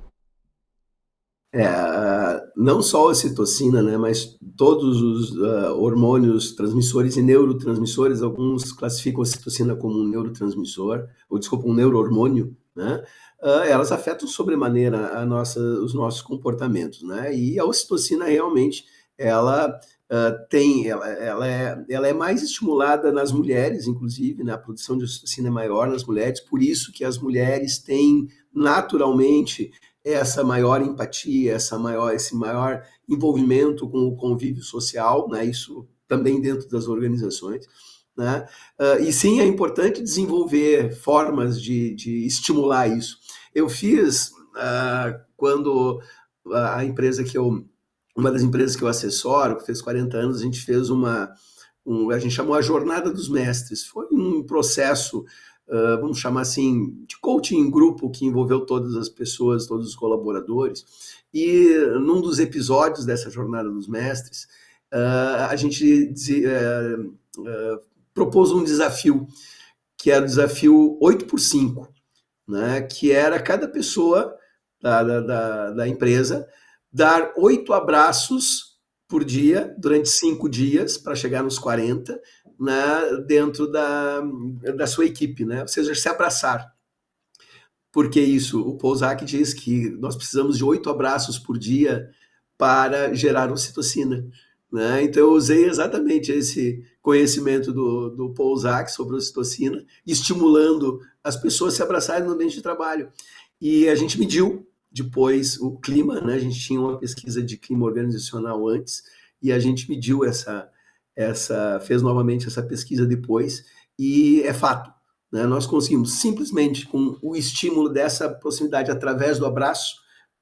Não só a ocitocina, né, mas todos os hormônios transmissores e neurotransmissores, alguns classificam a ocitocina como um neurotransmissor, ou desculpa, um neurohormônio, né, elas afetam sobremaneira os nossos comportamentos, né, e a ocitocina realmente ela é mais estimulada nas mulheres, inclusive, né, a produção de ocitocina é maior nas mulheres, por isso que as mulheres têm naturalmente essa maior empatia, esse maior envolvimento com o convívio social, né, isso também dentro das organizações, né, e sim, é importante desenvolver formas de estimular isso. Eu fiz, quando uma das empresas que eu assessoro, que fez 40 anos, a gente fez a gente chamou a Jornada dos Mestres. Foi um processo, vamos chamar assim, de coaching em grupo que envolveu todas as pessoas, todos os colaboradores. E num dos episódios dessa Jornada dos Mestres, a gente propôs um desafio, que era o desafio 8x5, né, que era cada pessoa da empresa dar 8 abraços por dia, durante 5 dias, para chegar nos 40, né, dentro da sua equipe, né? Ou seja, se abraçar. Por que isso? O Paul Zak diz que nós precisamos de 8 abraços por dia para gerar ocitocina, né? Então eu usei exatamente esse conhecimento do Paul Zak sobre ocitocina, estimulando as pessoas a se abraçarem no ambiente de trabalho. E a gente mediu depois o clima, né? A gente tinha uma pesquisa de clima organizacional antes e a gente mediu fez novamente essa pesquisa depois e é fato, né? Nós conseguimos simplesmente com o estímulo dessa proximidade através do abraço,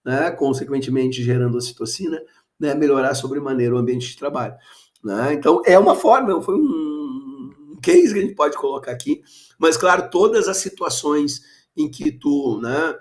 né? Consequentemente gerando ocitocina, né? Melhorar sobremaneira o ambiente de trabalho, né? Então é uma forma, foi um case que a gente pode colocar aqui, mas claro, todas as situações em que tu, né,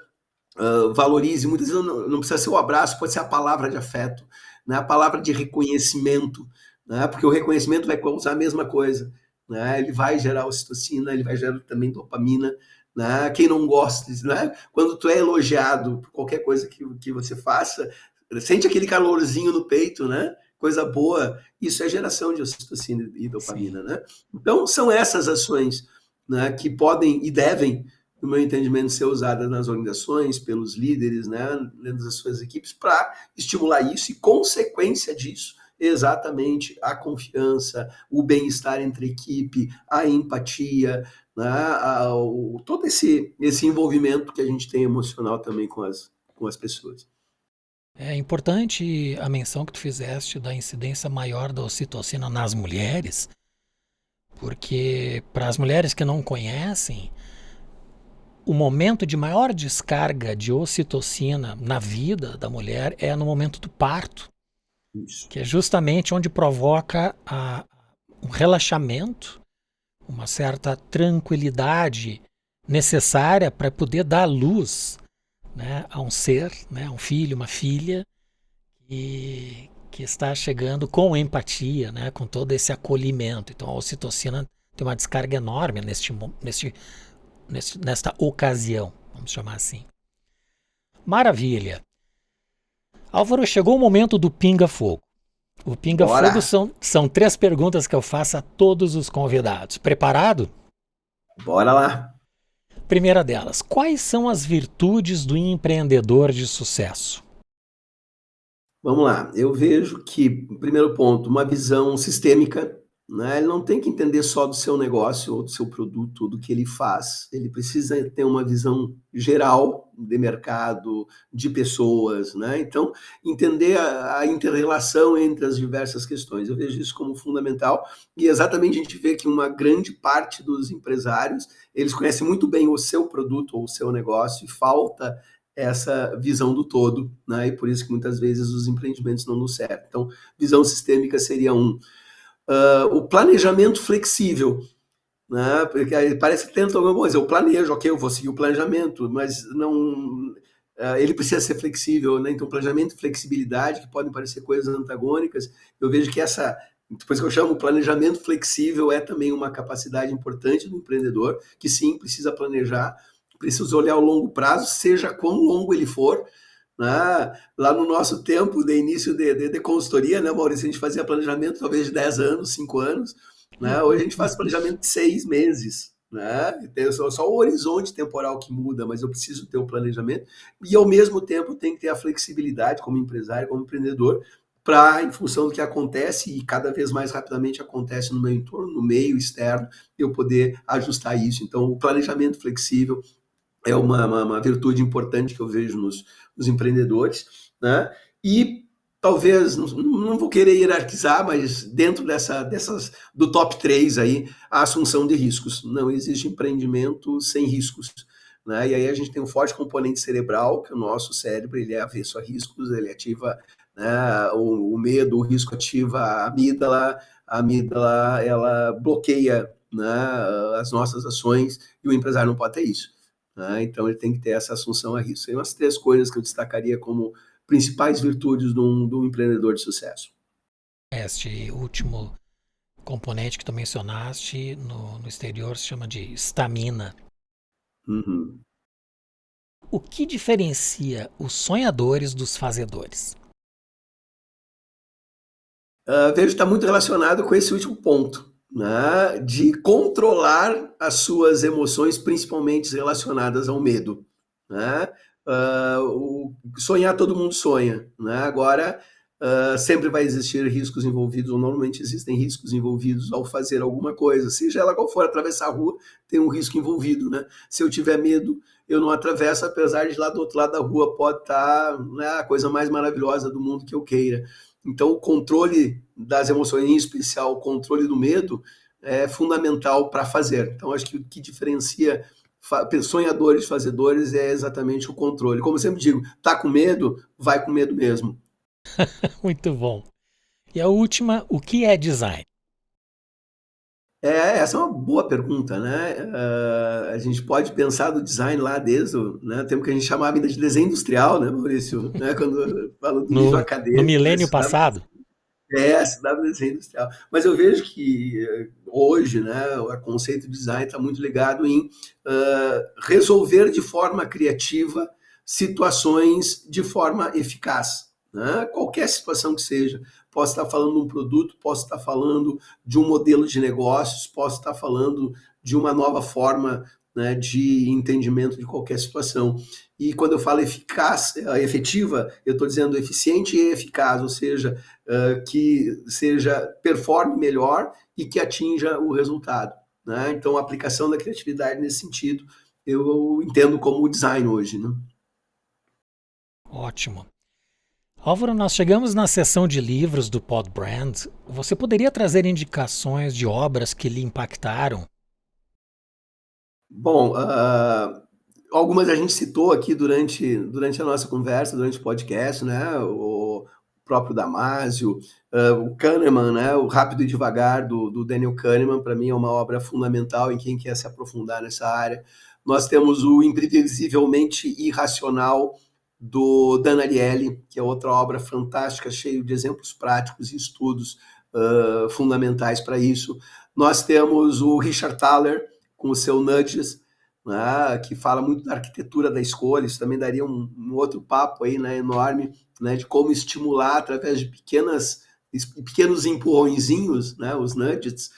valorize, muitas vezes não precisa ser o abraço, pode ser a palavra de afeto, né? A palavra de reconhecimento, né? Porque o reconhecimento vai causar a mesma coisa, né? Ele vai gerar ocitocina, ele vai gerar também dopamina, né? Quem não gosta, né? Quando tu é elogiado por qualquer coisa que você faça, sente aquele calorzinho no peito, né? coisa boa, isso é geração de ocitocina e dopamina, Sim. né? Então, são essas ações, né, que podem e devem, no meu entendimento, ser usadas nas organizações, pelos líderes, né, dentro das suas equipes, para estimular isso e, consequência disso, exatamente a confiança, o bem-estar entre a equipe, a empatia, né, todo esse envolvimento que a gente tem emocional também com as pessoas. É importante a menção que tu fizeste da incidência maior da ocitocina nas mulheres, porque para as mulheres que não conhecem, o momento de maior descarga de ocitocina na vida da mulher é no momento do parto, Isso. que é justamente onde provoca um relaxamento, uma certa tranquilidade necessária para poder dar luz, né, a um ser, né, um filho, uma filha, que está chegando com empatia, né, com todo esse acolhimento. Então a ocitocina tem uma descarga enorme nesta ocasião, vamos chamar assim. Maravilha. Álvaro, chegou o momento do pinga-fogo. O pinga-fogo Bora! são 3 perguntas que eu faço a todos os convidados. Preparado? Bora lá! Primeira delas, quais são as virtudes do empreendedor de sucesso? Vamos lá, eu vejo que, primeiro ponto, uma visão sistêmica, né? Ele não tem que entender só do seu negócio ou do seu produto, do que ele faz. Ele precisa ter uma visão geral de mercado, de pessoas, né? Então, entender a inter-relação entre as diversas questões. Eu vejo isso como fundamental e exatamente a gente vê que uma grande parte dos empresários, eles conhecem muito bem o seu produto ou o seu negócio e falta essa visão do todo, né? E por isso que muitas vezes os empreendimentos não dão certo. Então, visão sistêmica seria um. O planejamento flexível, né? Porque aí parece que tenta alguma coisa, eu planejo, ok, eu vou seguir o planejamento, mas não. Ele precisa ser flexível, né? Então, planejamento e flexibilidade, que podem parecer coisas antagônicas, eu vejo que depois que eu chamo planejamento flexível, é também uma capacidade importante do empreendedor, que sim, precisa planejar, precisa olhar o longo prazo, seja quão longo ele for, né? Lá no nosso tempo de início de consultoria, né, Maurício, a gente fazia planejamento talvez de 10 anos, 5 anos, né? Hoje a gente faz planejamento de 6 meses, né? Tem só o horizonte temporal que muda, mas eu preciso ter o planejamento e ao mesmo tempo tem que ter a flexibilidade como empresário, como empreendedor, para, em função do que acontece e cada vez mais rapidamente acontece no meu entorno, no meio externo, eu poder ajustar isso. Então, o planejamento flexível é uma virtude importante que eu vejo nos empreendedores, né? E talvez, não vou querer hierarquizar, mas dentro do top 3 aí, a assunção de riscos. Não existe empreendimento sem riscos, né? E aí a gente tem um forte componente cerebral, que o nosso cérebro ele é avesso a riscos, ele ativa, né, o medo, o risco ativa a amígdala ela bloqueia, né, as nossas ações e o empresário não pode ter isso, né? Então ele tem que ter essa assunção a risco. São as 3 coisas que eu destacaria como principais virtudes de um empreendedor de sucesso. Este último componente que tu mencionaste no exterior se chama de estamina. Uhum. O que diferencia os sonhadores dos fazedores? Vejo que está muito relacionado com esse último ponto, né? De controlar as suas emoções, principalmente relacionadas ao medo, né? Sonhar todo mundo sonha, né? Agora, sempre vai existir riscos envolvidos, ou normalmente existem riscos envolvidos ao fazer alguma coisa, seja ela qual for, atravessar a rua tem um risco envolvido, né? Se eu tiver medo, eu não atravesso, apesar de lá do outro lado da rua pode estar, né, a coisa mais maravilhosa do mundo que eu queira. Então, o controle das emoções, em especial o controle do medo, é fundamental para fazer. Então, acho que o que diferencia sonhadores de fazedores é exatamente o controle. Como eu sempre digo, tá com medo, vai com medo mesmo. Muito bom. E a última, o que é design? Essa é uma boa pergunta, né? A gente pode pensar do design lá desde o, né, tempo que a gente chamava ainda de desenho industrial, né, Maurício? Né, quando falo do nível No acadêmico, né, milênio passado? se dá desenho industrial. Mas eu vejo que hoje, né, o conceito de design está muito ligado em resolver de forma criativa situações de forma eficaz, né? Qualquer situação que seja. Posso estar falando de um produto, posso estar falando de um modelo de negócios, posso estar falando de uma nova forma, né, de entendimento de qualquer situação. E quando eu falo eficaz, efetiva, eu estou dizendo eficiente e eficaz, ou seja, que seja performe melhor e que atinja o resultado, né? Então, a aplicação da criatividade nesse sentido, eu entendo como design hoje, né? Ótimo. Álvaro, nós chegamos na seção de livros do Podbrand. Você poderia trazer indicações de obras que lhe impactaram? Bom, algumas a gente citou aqui durante a nossa conversa, durante o podcast, né? O próprio Damásio, o Kahneman, né? O Rápido e Devagar, do Daniel Kahneman, para mim é uma obra fundamental em quem quer se aprofundar nessa área. Nós temos o Imprevisivelmente Irracional, do Dan Ariely, que é outra obra fantástica, cheio de exemplos práticos e estudos fundamentais para isso. Nós temos o Richard Thaler, com o seu Nudges, né, que fala muito da arquitetura da escolha. Isso também daria um outro papo aí, né, enorme, né, de como estimular através de pequenos empurrõezinhos, né, os nudges,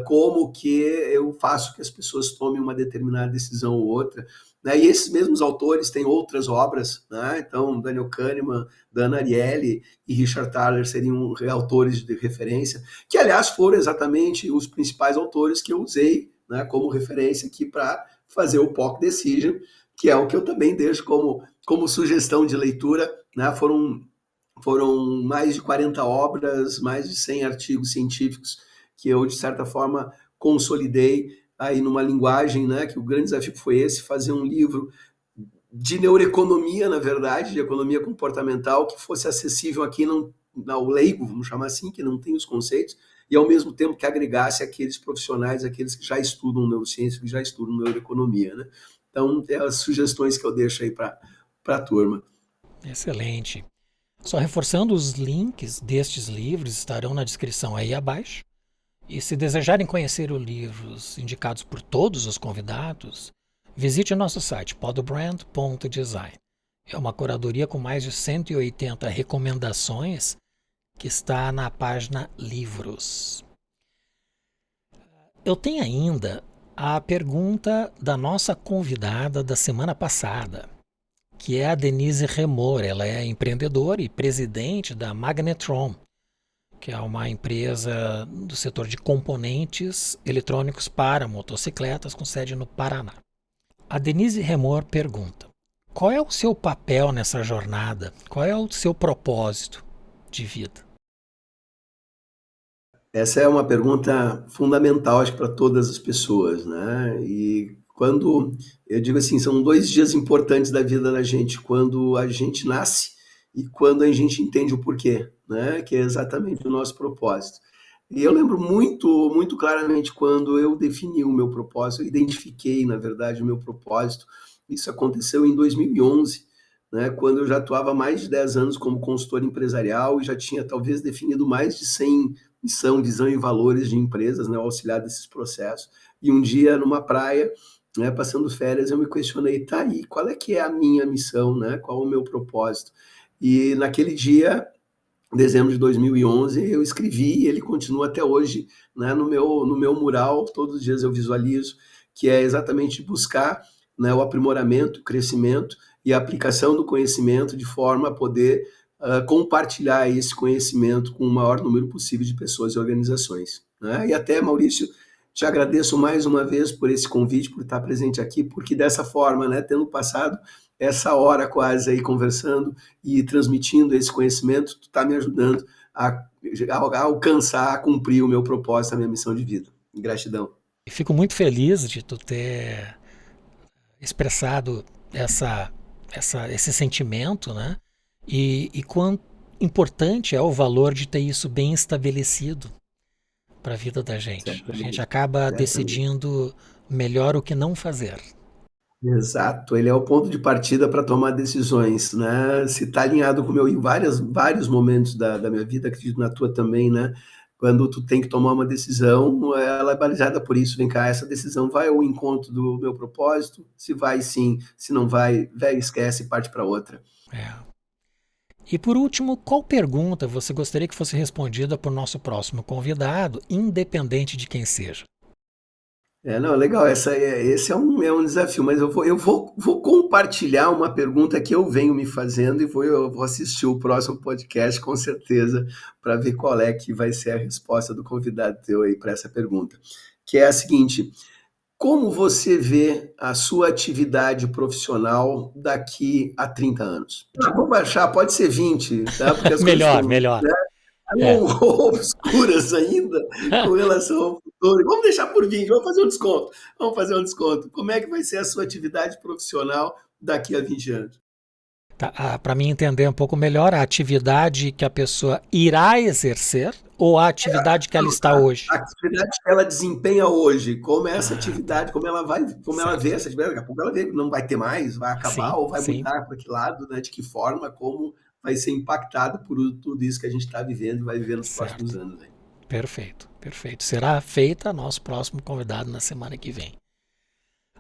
como que eu faço que as pessoas tomem uma determinada decisão ou outra. Né? E esses mesmos autores têm outras obras, né? Então Daniel Kahneman, Dan Ariely e Richard Thaler seriam autores de referência, que aliás foram exatamente os principais autores que eu usei, né, como referência aqui para fazer o POC Decision, que é o que eu também deixo como sugestão de leitura. Né? Foram mais de 40 obras, mais de 100 artigos científicos que eu, de certa forma, consolidei aí numa linguagem, né, que o grande desafio foi esse, fazer um livro de neuroeconomia, na verdade, de economia comportamental, que fosse acessível aqui ao leigo, vamos chamar assim, que não tem os conceitos, e ao mesmo tempo que agregasse aqueles profissionais, aqueles que já estudam neurociência, que já estudam neuroeconomia, né? Então, é as sugestões que eu deixo aí para a turma. Excelente. Só reforçando, os links destes livros estarão na descrição aí abaixo. E se desejarem conhecer os livros indicados por todos os convidados, visite o nosso site podbrand.design. É uma curadoria com mais de 180 recomendações que está na página Livros. Eu tenho ainda a pergunta da nossa convidada da semana passada, que é a Denise Remor. Ela é empreendedora e presidente da Magnetron, que é uma empresa do setor de componentes eletrônicos para motocicletas com sede no Paraná. A Denise Remor pergunta: qual é o seu papel nessa jornada? Qual é o seu propósito de vida? Essa é uma pergunta fundamental, acho, para todas as pessoas, né? E quando eu digo assim, são 2 dias importantes da vida da gente, quando a gente nasce e quando a gente entende o porquê, né? Que é exatamente o nosso propósito. E eu lembro muito, muito claramente quando eu defini o meu propósito, eu identifiquei, na verdade, o meu propósito. Isso aconteceu em 2011, né? Quando eu já atuava há mais de 10 anos como consultor empresarial e já tinha talvez definido mais de 100 missão, visão e valores de empresas, né, auxiliar desses processos. E um dia, numa praia, né, passando férias, eu me questionei, tá aí, qual é que é a minha missão, né? Qual o meu propósito? E naquele dia, em dezembro de 2011, eu escrevi, e ele continua até hoje, né, no meu mural, todos os dias eu visualizo, que é exatamente buscar, né, o aprimoramento, o crescimento e a aplicação do conhecimento de forma a poder compartilhar esse conhecimento com o maior número possível de pessoas e organizações. Né? E até, Maurício, te agradeço mais uma vez por esse convite, por estar presente aqui, porque dessa forma, né, tendo passado essa hora quase aí conversando e transmitindo esse conhecimento, tu está me ajudando a alcançar, a cumprir o meu propósito, a minha missão de vida. Gratidão. E fico muito feliz de tu ter expressado esse sentimento, né? E quão importante é o valor de ter isso bem estabelecido para a vida da gente. A gente Certamente, acaba certamente. decidindo melhor o que não fazer. Exato, ele é o ponto de partida para tomar decisões, né? Se está alinhado com o meu em vários momentos da minha vida, acredito na tua também, né? Quando tu tem que tomar uma decisão, ela é balizada por isso. Vem cá, essa decisão vai ao encontro do meu propósito? Se vai, sim. Se não vai, velho, esquece e parte para outra. É. E por último, qual pergunta você gostaria que fosse respondida por nosso próximo convidado, independente de quem seja? Não, legal, esse é um desafio, mas vou compartilhar uma pergunta que eu venho me fazendo e eu vou assistir o próximo podcast com certeza para ver qual é que vai ser a resposta do convidado teu aí para essa pergunta, que é a seguinte: como você vê a sua atividade profissional daqui a 30 anos? Vamos baixar, pode ser 20, tá? Porque as coisas Melhor, estão, melhor. né, É. obscuras ainda com relação ao futuro. Vamos deixar por 20, vamos fazer um desconto. Vamos fazer um desconto. Como é que vai ser a sua atividade profissional daqui a 20 anos? Tá, para mim entender um pouco melhor, a atividade que a pessoa irá exercer ou a atividade que ela está hoje? A atividade que ela desempenha hoje, como é essa Tá. atividade, como ela vê Certo. essa atividade, daqui a pouco ela vê que não vai ter mais, vai acabar Sim, ou vai sim. mudar para que lado, né? De que forma, como vai ser impactada por tudo isso que a gente está vivendo e vai viver nos próximos Certo. anos. Aí. Perfeito, perfeito. Será feita nosso próximo convidado na semana que vem.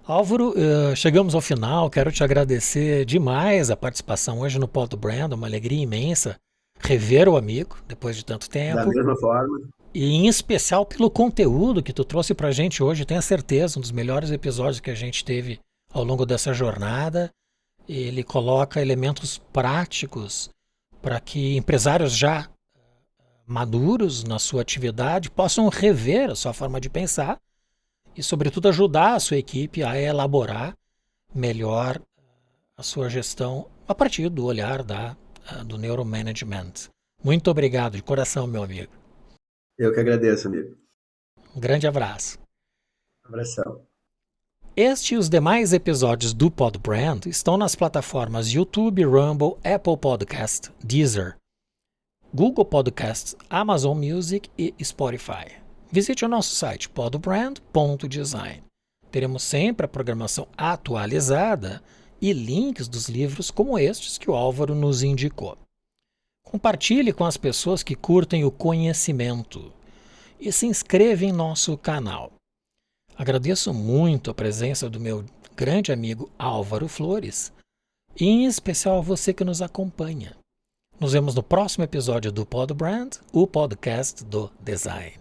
Álvaro, chegamos ao final. Quero te agradecer demais a participação hoje no Pod Brand, uma alegria imensa rever o amigo depois de tanto Da tempo. mesma forma, E em especial pelo conteúdo que tu trouxe pra gente hoje, tenho certeza, um dos melhores episódios que a gente teve ao longo dessa jornada. Ele coloca elementos práticos para que empresários já maduros na sua atividade possam rever a sua forma de pensar e, sobretudo, ajudar a sua equipe a elaborar melhor a sua gestão a partir do olhar do neuromanagement. Muito obrigado de coração, meu amigo. eu que agradeço, amigo. Um grande abraço. Abração. Este e os demais episódios do Pod Brand estão nas plataformas YouTube, Rumble, Apple Podcast, Deezer, Google Podcasts, Amazon Music e Spotify. Visite o nosso site podbrand.design. Teremos sempre a programação atualizada e links dos livros como estes que o Álvaro nos indicou. Compartilhe com as pessoas que curtem o conhecimento e se inscreva em nosso canal. Agradeço muito a presença do meu grande amigo Álvaro Flores e em especial você que nos acompanha. Nos vemos no próximo episódio do Pod Brand, o podcast do design.